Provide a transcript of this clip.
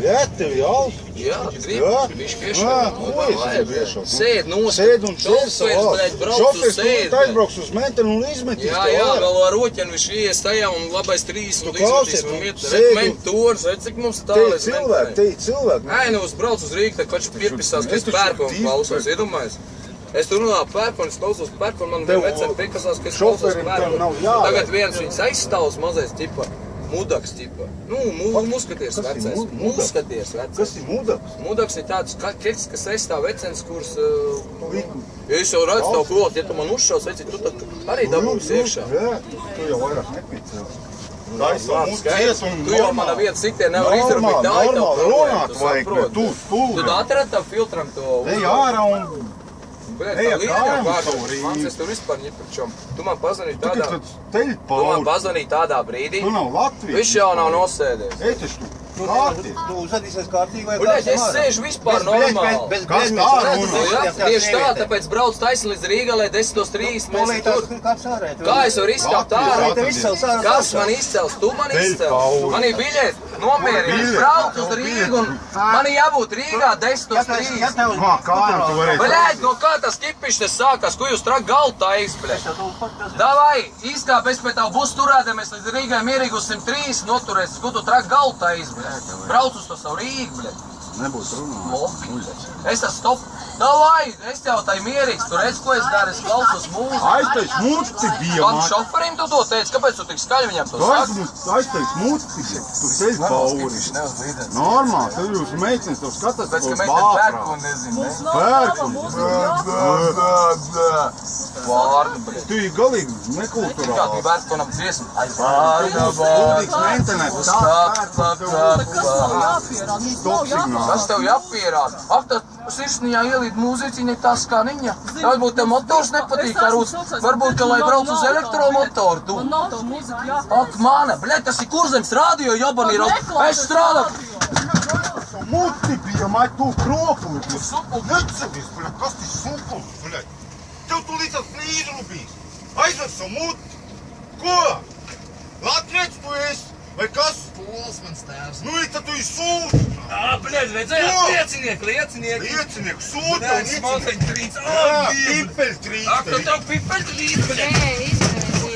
Jā, tev jau. Jā, bišķi iešaukt. Sēd nost. Sēd un šofērs, blēģ, brauc uz sēd. Aizbrauks uz mentenu un izmetīs. Jā, vēl ar roķenu viņš ies tajā un labais 30 un izmetīs un mentūrs, redz, cik mums tālēs menteni. Te cilvēki. Ai, nu, brauc uz Rīgu, tad koč piepisās, ka es pērkonu klausos, iedomājies. Es tur runāju pērkonu, es klausos pērkonu, man bija veceni piekasās, ka es klausos pērkonu. Tagad viens viņas aizstāvs mazais tipa. Mudaks tipa. Nu, muskatieris vecais. Muskatieris vecais. Kas ir mudaks? Mudaks ir tāds keks, kas aizstāv vecens, kurus... Ja es jau redzu tavu kulot, ja tu man uzšaus, veci, tu tad arī dabūsi iekšā. Jā, tu jau vairāk nepīcēs. Tu jau mana vieta sitē nevar izdarīt. Normāli runāt vajag, bet tu Tu atrat tam filtram to... Ej ārā un... Ej, Mans, es tur vispār ņipačom. Tu man pazvanīji tādā brīdī. Tu nav Latvijas. Viņš jau nav nosēdies. Ej, taču tu kārtīgi. Tu uzvedīsies kārtīgi vai Uļaļ, es sēžu vispār normāli. Kas tā? Tieši tā, tāpēc brauc taisi līdz Rīgā, lai 10:30 mēs tur. Kā es varu izskāpt ārā? Kas man izcels? Tu man izcels. Man ir biļeti. Nomierīgi, brauc uz Rīgu un man ir jābūt Rīgā 10:30. Bļēģ, no kā tas kipišs te sākās? Ko jūs trak galdu taisa, bļēģ? Davai, izkāp, es pēc tavu busu turēdamies līdz Rīgai mierīgi uz 103 noturēs. Ko tu trak galdu taisa, bļēģ? Brauc uz to savu Rīgu, bļēģ. Nebūs runāt. Es tas stop. Davai, es tev tai mierīgs, tu redz, ko es daru, es klausos mūziku. Aiztais mucti bija, man šoferim tu to teici, kāpēc tu tik skaļi viņam to saki? Aiztais mucti, tu ceļ pauri. Normāli, tad jūs meitenes tev skatās, pēc, ka meitene pērkonu nezinu, ne? Pērkonu. Vārdu, bļēd. Tu ir galīgi nekulturāli. Kā tu pērkonam dziesmu? Tas tev jāpierāda. Ak, tad sirsnījā ielīt mūziķiņa tā skaniņa. Varbūt tev motors nepatīk, varbūt, ka lai brauc uz elektromotoru, tu. Man nav tev mūzika jāpierāda. Ak, mana, bļēd, tas ir Kurzemes radio, jobani ir. Es strādāju. Muti bija, mai tu kropu. Necevis, bļēd, kas tas supums, bļēd? Tev tu līdz flīzrubīs. Aizver savu muti. Ko? Latvietis tu esi? Vai kas? Pols mans tēvs. Nu, tad tu sūti. Bļēd, redzējāt, liecinieki. Liecinieki, sūti un Smalteņi trīc. Jā, pipeļ trīc. Ak, tu tev pipeļ trīc, bļēd.